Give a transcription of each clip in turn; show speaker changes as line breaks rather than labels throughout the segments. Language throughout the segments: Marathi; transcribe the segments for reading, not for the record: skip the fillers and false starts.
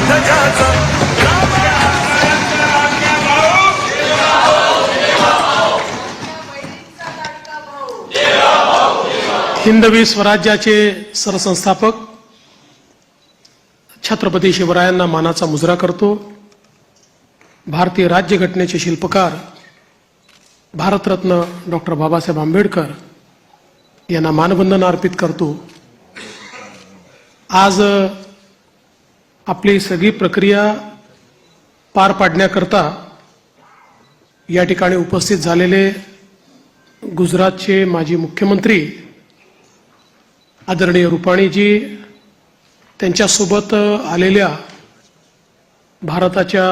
ध्वजाचा
हिंदवी स्वराज्याचे सरसंस्थापक छत्रपती शिवरायांना मानाचा मुजरा करतो। भारतीय राज्यघटनेचे शिल्पकार भारतरत्न डॉक्टर बाबासाहेब आंबेडकर यांना मानवंदना अर्पित करतो। आज आपली सगळी प्रक्रिया पार पाडण्याकरता या ठिकाणी उपस्थित झालेले गुजरातचे माजी मुख्यमंत्री आदरणीय रुपाणीजी, त्यांच्यासोबत आलेल्या भारताच्या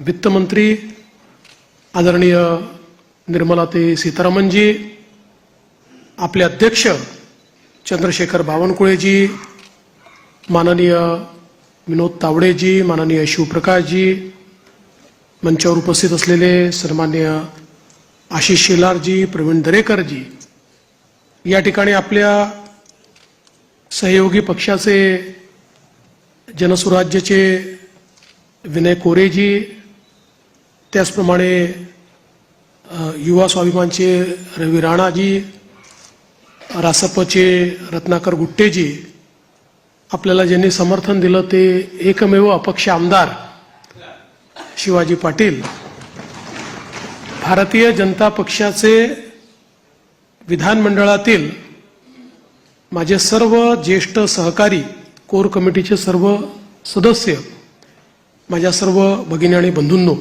वित्तमंत्री आदरणीय निर्मलाताई सीतारामनजी, आपले अध्यक्ष चंद्रशेखर बावनकुळेजी, माननीय विनोद तावडेजी, माननीय शिवप्रकाशजी, मंचावर उपस्थित असलेले सन्माननीय आशिष शेलारजी, प्रवीण दरेकरजी, या ठिकाणी आपल्या सहयोगी पक्षाचे जनसुराज्याचे विनय कोरेजी, त्याचप्रमाणे युवा स्वाभिमानचे रवी राणाजी, रासपचे रत्नाकर गुट्टेजी, आपल्याला ज्यांनी समर्थन दिलं ते एकमेव अपक्ष आमदार शिवाजी पाटील, भारतीय जनता पक्षाचे विधानमंडळातील माझे सर्व ज्येष्ठ सहकारी, कोर कमिटीचे सर्व सदस्य, माझ्या सर्व भगिनी आणि बंधूंनो,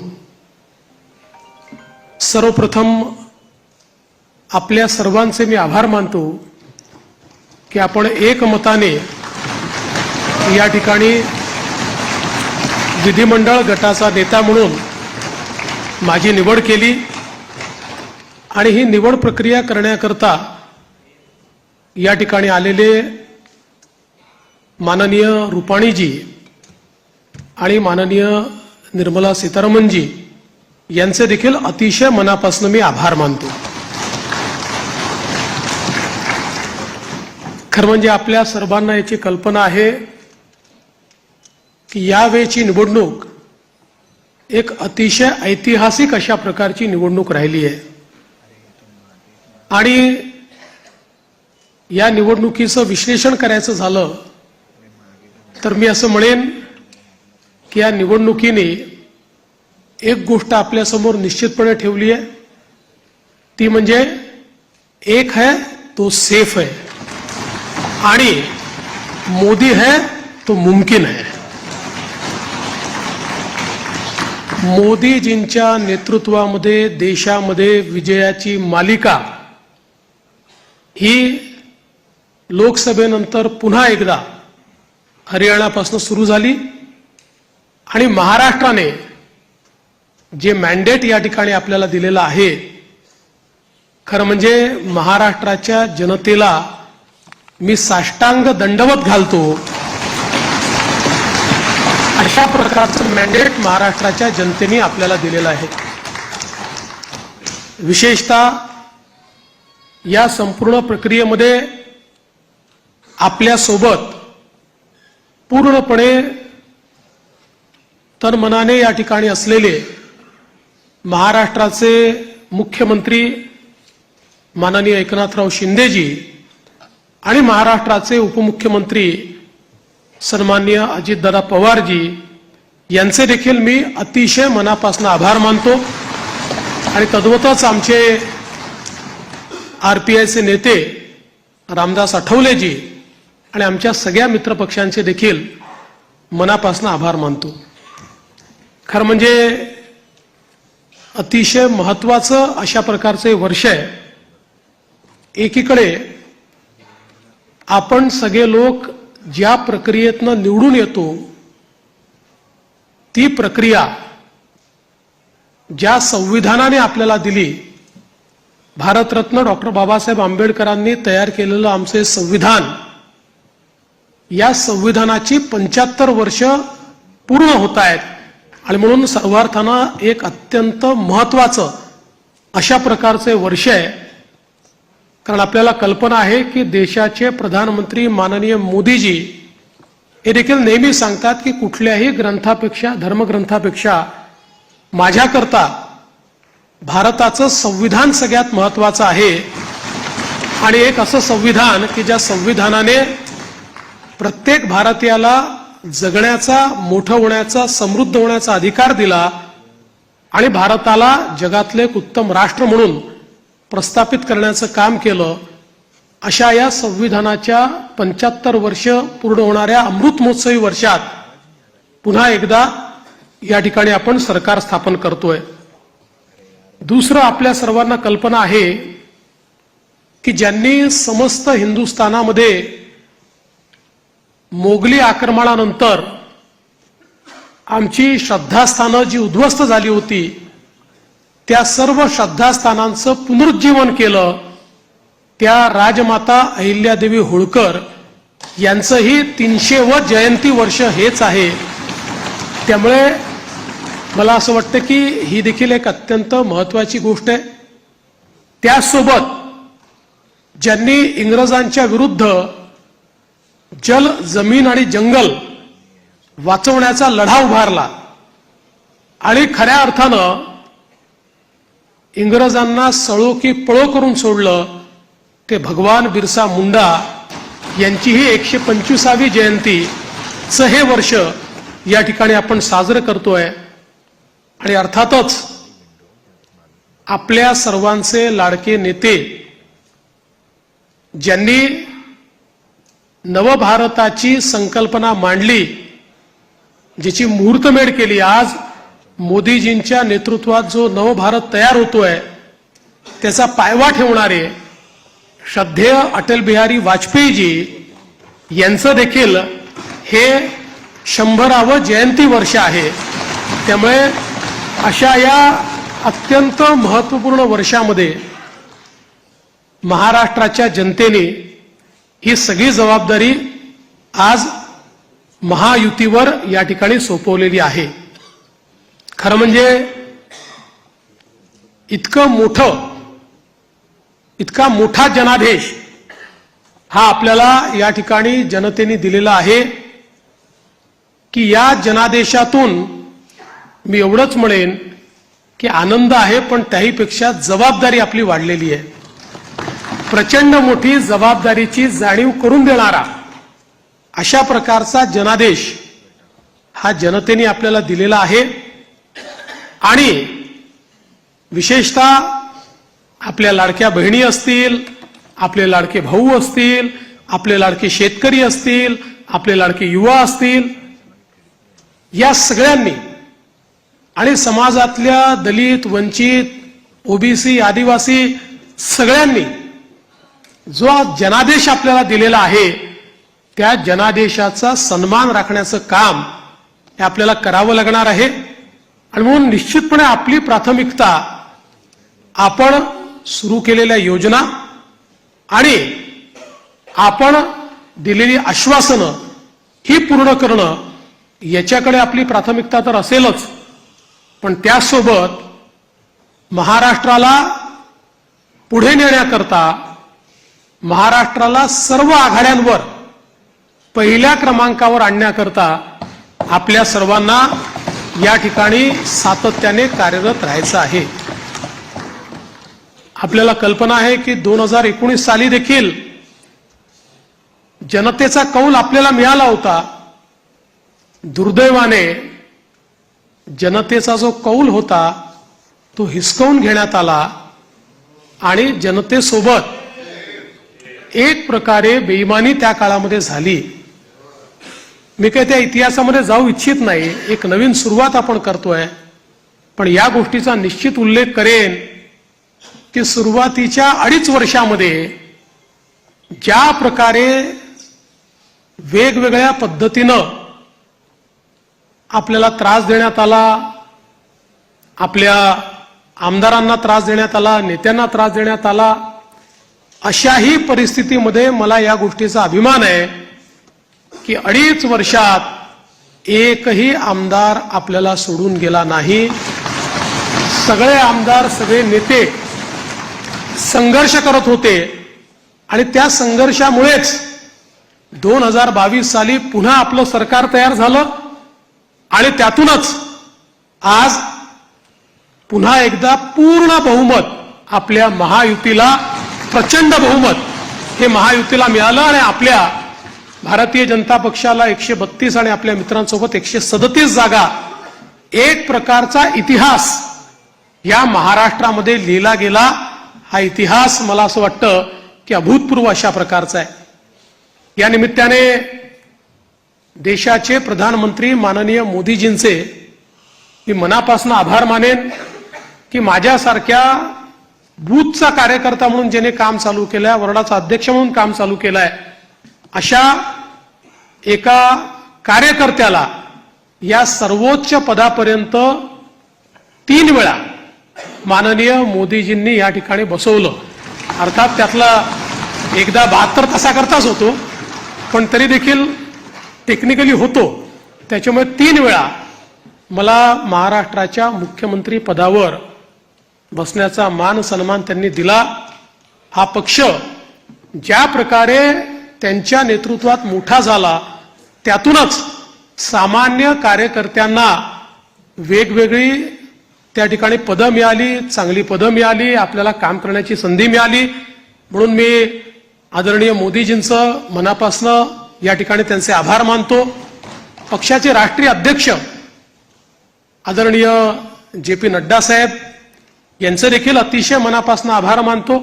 सर्वप्रथम आपल्या सर्वांचे मी आभार मानतो की आपण एकमताने या ठिकाणी विधिमंडळ गटाचा नेता म्हणून माझी निवड केली आणि ही निवड प्रक्रिया करण्याकरता या ठिकाणी आलेले माननीय रुपाणीजी आणि माननीय निर्मला सीतारामनजी यांचे देखील अतिशय मनापासून मी आभार मानतो। खरं म्हणजे आपल्या सर्वांना याची कल्पना आहे की यावेळची निवडणूक एक अतिशय ऐतिहासिक अशा प्रकारची निवडणूक राहिली आहे आणि या निवडणुकीचं विश्लेषण करायचं झालं तर मी असं म्हणेन की या निवडणुकीने एक गोष्ट आपल्यासमोर निश्चितपणे ठेवली आहे, ती म्हणजे एक है तो सेफ है आणि मोदी है तो मुमकिन है। मोदीजींच्या नेतृत्वामध्ये देशामध्ये विजयाची मालिका ही लोकसभेनंतर पुन्हा एकदा हरियाणापासून सुरू झाली आणि महाराष्ट्राने जे मॅन्डेट या ठिकाणी आपल्याला दिलेलं आहे, खरं म्हणजे महाराष्ट्राच्या जनतेला मी साष्टांग दंडवत घालतो, अशा प्रकारचं मॅन्डेट महाराष्ट्राच्या जनतेने आपल्याला दिलेलं आहे। विशेषतः या संपूर्ण प्रक्रियेमध्ये आपल्यासोबत पूर्णपणे तनमनाने या ठिकाणी असलेले महाराष्ट्राचे मुख्यमंत्री माननीय एकनाथराव शिंदेजी आणि महाराष्ट्राचे उपमुख्यमंत्री सन्माननीय अजितदादा पवारजी यांचे देखील मी अतिशय मनापासून आभार मानतो आणि तद्वतच आमचे आरपीआयचे नेते रामदास आठवलेजी आणि आमच्या सगळ्या मित्रपक्षांचे देखील मनापासून आभार मानतो। खरं म्हणजे अतिशय महत्त्वाचं अशा प्रकारचे वर्ष आहे। एकीकडे आपण सगळे लोक ज्या प्रक्रियेतनं निवडून येतो ती प्रक्रिया ज्या संविधानाने आपल्याला दिली, भारतरत्न डॉक्टर बाबासाहेब आंबेडकरांनी तयार केलेलं आमचे संविधान, या संविधानाची 75 वर्ष पूर्ण होत आहेत आणि म्हणून सर्वार्थानं एक अत्यंत महत्त्वाचं अशा प्रकारचे वर्ष आहे। कारण आपल्याला कल्पना आहे की देशाचे प्रधानमंत्री माननीय मोदीजी हे देखील नेहमी सांगतात की कुठल्याही ग्रंथापेक्षा, धर्मग्रंथापेक्षा माझ्याकरता भारताचं संविधान सगळ्यात महत्त्वाचं आहे. आणि एक असं संविधान की ज्या संविधानाने प्रत्येक भारतीयाला जगण्याचा, मोठं होण्याचा, समृद्ध होण्याचा अधिकार दिला आणि भारताला जगातले एक उत्तम राष्ट्र म्हणून प्रस्थापित करण्याचं काम केलं. अशा या संविधानाच्या 75 वर्ष पूर्ण होणाऱ्या अमृत महोत्सवी वर्षात पुन्हा एकदा या ठिकाणी आपण सरकार स्थापन करतोय. दुसरं, आपल्या सर्वांना कल्पना आहे की ज्यांनी समस्त हिंदुस्थानामध्ये मोगली आक्रमणानंतर आमची श्रद्धास्थानं जी उद्ध्वस्त झाली होती त्या सर्व श्रद्धास्थानांचं पुनरुज्जीवन केलं. त्या राजमाता अहिल्यादेवी होळकर यांचंही 300वं जयंती वर्ष हेच आहे. त्यामुळे मला असं वाटतं की ही देखील एक अत्यंत महत्त्वाची गोष्ट आहे. त्यासोबत ज्यांनी इंग्रजांच्या विरुद्ध जल, जमीन आणि जंगल वाचवण्याचा लढा उभारला आणि खऱ्या अर्थानं इंग्रजांना सळो की पळो करून सोडलं, ते भगवान बिरसा मुंडा यांचीही 125वी जयंतीचं हे वर्ष या ठिकाणी आपण साजरं करतोय. आणि अर्थातच आपल्या सर्वांचे लाडके नेते ज्यांनी नवभारताची संकल्पना मांडली, ज्याची मुहूर्तमेढ केली, आज मोदीजींच्या नेतृत्वात जो नवभारत तयार होतोय त्याचा पायवा ठेवणारे श्रद्धेय अटल बिहारी वाजपेयीजी यांचं देखील हे 100वे जयंती वर्ष आहे. त्यामुळे अशा या अत्यंत महत्त्वपूर्ण वर्षामध्ये महाराष्ट्राच्या जनतेने ही सगळी जबाबदारी आज महायुतीवर या ठिकाणी सोपवलेली आहे. खरं म्हणजे इतका मोठा जनादेश हा आपल्याला या ठिकाणी जनतेने दिलेला आहे की या जनादेशातून मी एवढंच म्हणेन की आनंद आहे, पण त्याहीपेक्षा जबाबदारी आपली वाढलेली आहे. प्रचंड मोठी जबाबदारीची जाणीव करून देणारा अशा प्रकारचा जनादेश हा जनतेने आपल्याला दिलेला आहे. आणि विशेषतः आपल्या लाडक्या बहिणी असतील, आपले लाडके भाऊ असतील, आपले लाडके शेतकरी असतील, आपले लाडके युवा असतील, या सगळ्यांनी आणि समाजातल्या दलित, वंचित, ओबीसी, आदिवासी सगळ्यांनी जो जनादेश आपल्याला दिलेला आहे त्या जनादेशाचा सन्मान राखण्याचं काम हे आपल्याला करावं लागणार आहे. आणि म्हणून निश्चितपणे आपली प्राथमिकता आपण सुरू केलेल्या योजना आणि आपण दिलेली आश्वासनं ही पूर्ण करणं याच्याकडे आपली प्राथमिकता तर असेलच, पण त्यासोबत महाराष्ट्राला पुढे नेण्याकरता, महाराष्ट्राला सर्व आघाड्यांवर पहिल्या क्रमांकावर आणण्याकरता आपल्या सर्वांना या ठिकाणी सातत्याने कार्यरत राहायचं आहे. आपल्याला कल्पना आहे की 2019 साली देखील जनतेचा कौल आपल्याला मिळाला होता. दुर्दैवाने जनतेचा जो कौल होता तो हिसकावून घेण्यात आला आणि जनतेसोबत एक प्रकारे बेईमानी त्या काळामध्ये झाली. मी काही त्या इतिहासामध्ये जाऊ इच्छित नाही, एक नवीन सुरुवात आपण करतोय, पण या गोष्टीचा निश्चित उल्लेख करेन की सुरुवातीच्या 2.5 वर्षामध्ये ज्या प्रकारे वेगवेगळ्या पद्धतीनं आपल्याला त्रास देण्यात आला, आपल्या आमदारांना त्रास देण्यात आला, नेत्यांना त्रास देण्यात आला, अशाही परिस्थितीमध्ये मला या गोष्टीचा अभिमान आहे की 2.5 वर्षात एकही आमदार आपल्याला सोडून गेला नाही. सगळे आमदार, सगळे नेते संघर्ष करत होते आणि त्या संघर्षामुळेच 2022 साली पुन्हा आपलं सरकार तयार झालं आणि त्यातूनच आज पुन्हा एकदा पूर्ण बहुमत आपल्या महायुतीला, प्रचंड बहुमत हे महायुतीला मिळालं आणि आपल्या भारतीय जनता पक्षाला 132 आणि आपल्या मित्रांसोबत 137 जागा, एक प्रकारचा इतिहास या महाराष्ट्रामध्ये लिहिला गेला. हा इतिहास मला असं वाटतं की अभूतपूर्व अशा प्रकारचा आहे. या निमित्ताने देशाचे प्रधानमंत्री माननीय मोदीजींचे मी मनापासून आभार मानेन की माझ्यासारख्या बूथचा कार्यकर्ता म्हणून ज्याने काम चालू केलंय, वॉर्डाचा अध्यक्ष म्हणून काम चालू केलंय, अशा एका कार्यकर्त्याला या सर्वोच्च पदापर्यंत 3 वेळा माननीय मोदीजींनी या ठिकाणी बसवलं. अर्थात त्यातला एकदा 72 तासाकरताच होतो, पण तरी देखील टेक्निकली होतो. त्याच्यामुळे 3 वेळा मला महाराष्ट्राच्या मुख्यमंत्री पदावर बसण्याचा मान सन्मान त्यांनी दिला. हा पक्ष ज्या प्रकारे त्यांच्या नेतृत्वात मोठा झाला, त्यातूनच सामान्य कार्यकर्त्यांना वेगवेगळी त्या ठिकाणी पदं मिळाली, चांगली पदं मिळाली, आपल्याला काम करण्याची संधी मिळाली. म्हणून मी आदरणीय मोदीजींचं मनापासून या ठिकाणी त्यांचे आभार मानतो. पक्षाचे राष्ट्रीय अध्यक्ष आदरणीय JP नड्डा साहेब यांचं देखील अतिशय मनापासून आभार मानतो.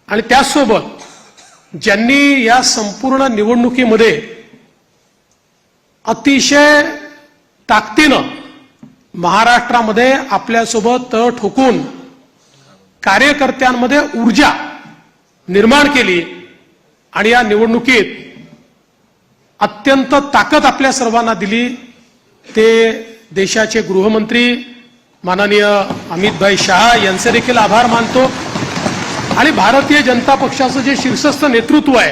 आणि त्याचसोबत ज्यांनी या संपूर्ण निवडणुकीमध्ये अतिशय ताकदीनं महाराष्ट्रामध्ये आपल्यासोबत तळ ठोकून कार्यकर्त्यांमध्ये ऊर्जा निर्माण केली आणि या निवडणुकीत अत्यंत ताकद आपल्या सर्वांना दिली, ते देशाचे गृहमंत्री माननीय अमितभाई शहा यांचे देखील आभार मानतो. आणि भारतीय जनता पक्षाचं जे शीर्षस्थ नेतृत्व आहे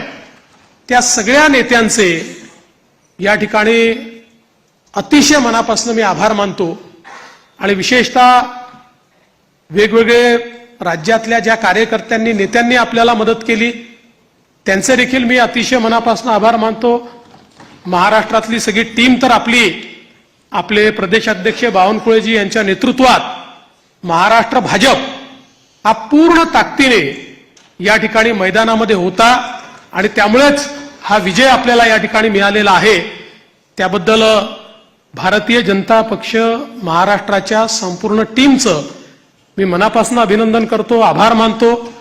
त्या सगळ्या नेत्यांचे या ठिकाणी अतिशय मनापासून मी आभार मानतो. आणि विशेषतः वेगवेगळे राज्यातल्या ज्या कार्यकर्त्यांनी, नेत्यांनी आपल्याला मदत केली त्यांचे देखील मी अतिशय मनापासून आभार मानतो. महाराष्ट्रातली सगळी टीम तर आपले प्रदेशाध्यक्ष बावनकुळेजी यांच्या नेतृत्वात महाराष्ट्र भाजप हा पूर्ण ताकदीने या ठिकाणी मैदानामध्ये होता आणि त्यामुळेच हा विजय आपल्याला या ठिकाणी मिळालेला आहे. त्याबद्दल भारतीय जनता पक्ष महाराष्ट्राच्या संपूर्ण टीमचं मी मनापासून अभिनंदन करतो, आभार मानतो.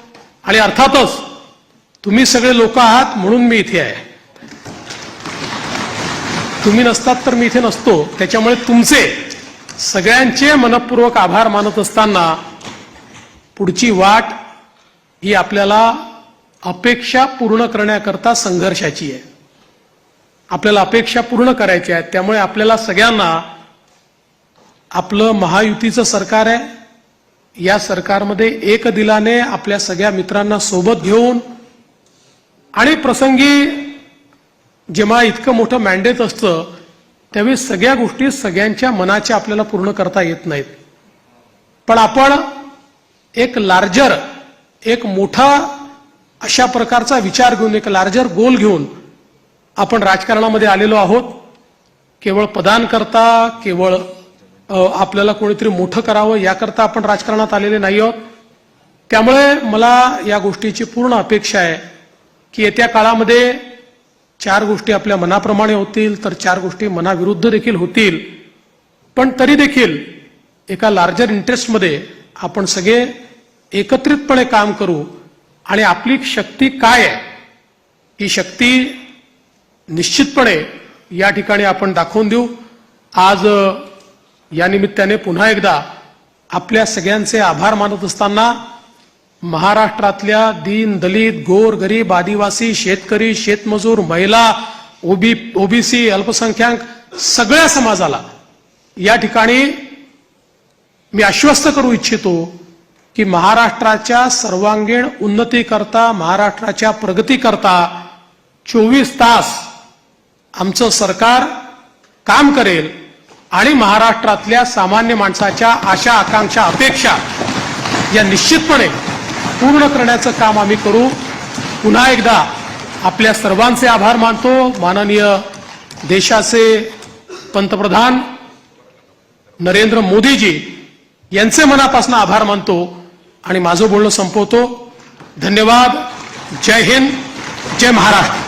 आणि अर्थातच तुम्ही सगळे लोक आहात म्हणून मी इथे आहे. तुम्ही नसतात तर मी इथे नसतो. त्याच्यामुळे तुमचे सगळ्यांचे मनपूर्वक आभार मानत असताना पुढची वाट ही आपल्याला अपेक्षा पूर्ण करण्याकरता संघर्षाची आहे. आपल्याला अपेक्षा पूर्ण करायच्या आहेत. त्यामुळे आपल्याला सगळ्यांना आपलं महायुतीचं सरकार आहे, या सरकारमध्ये एक दिलाने आपल्या सगळ्या मित्रांना सोबत घेऊन आणि प्रसंगी जेव्हा इतकं मोठं मॅन्डेट असतं त्यावेळी सगळ्या गोष्टी सगळ्यांच्या मनाच्या आपल्याला पूर्ण करता येत नाहीत. पण आपण एक लार्जर, एक मोठा अशा प्रकारचा विचार घेऊन, एक लार्जर गोल घेऊन आपण राजकारणामध्ये आलेलो आहोत. केवळ पदांकरता, केवळ आपल्याला कोणीतरी मोठं करावं याकरता आपण राजकारणात आलेले नाही आहोत. त्यामुळे मला या गोष्टीची पूर्ण अपेक्षा आहे की येत्या काळामध्ये 4 गोष्टी आपल्या मनाप्रमाणे होतील तर 4 गोष्टी मनाविरुद्ध देखील होतील. पण तरी देखील एका लार्जर इंटरेस्टमध्ये आपण सगळे एकत्रितपणे काम करू आणि आपली शक्ती काय आहे ही शक्ती निश्चितपणे या ठिकाणी आपण दाखवून देऊ. आज या निमित्ताने पुन्हा एकदा आपल्या सगळ्यांचे आभार मानत असताना महाराष्ट्रातल्या दीन, दलित, गोर, गरीब, आदिवासी, शेतकरी, शेतमजूर, महिला, ओबीसी, अल्पसंख्याक सगळ्या समाजाला या ठिकाणी मी आश्वस्त करू इच्छितो की महाराष्ट्राच्या सर्वांगीण उन्नतीकरता, महाराष्ट्राच्या प्रगतीकरता 24 तास आमचं सरकार काम करेल आणि महाराष्ट्रातल्या सामान्य माणसाच्या आशा, आकांक्षा, अपेक्षा या निश्चितपणे पूर्ण करण्याचं काम आम्ही करू. पुन्हा एकदा आपल्या सर्वांचे आभार मानतो. माननीय देशाचे पंतप्रधान नरेंद्र मोदीजी यांचे मनापासून आभार मानतो आणि माझं बोलणं संपवतो. धन्यवाद. जय हिंद, जय महाराष्ट्र.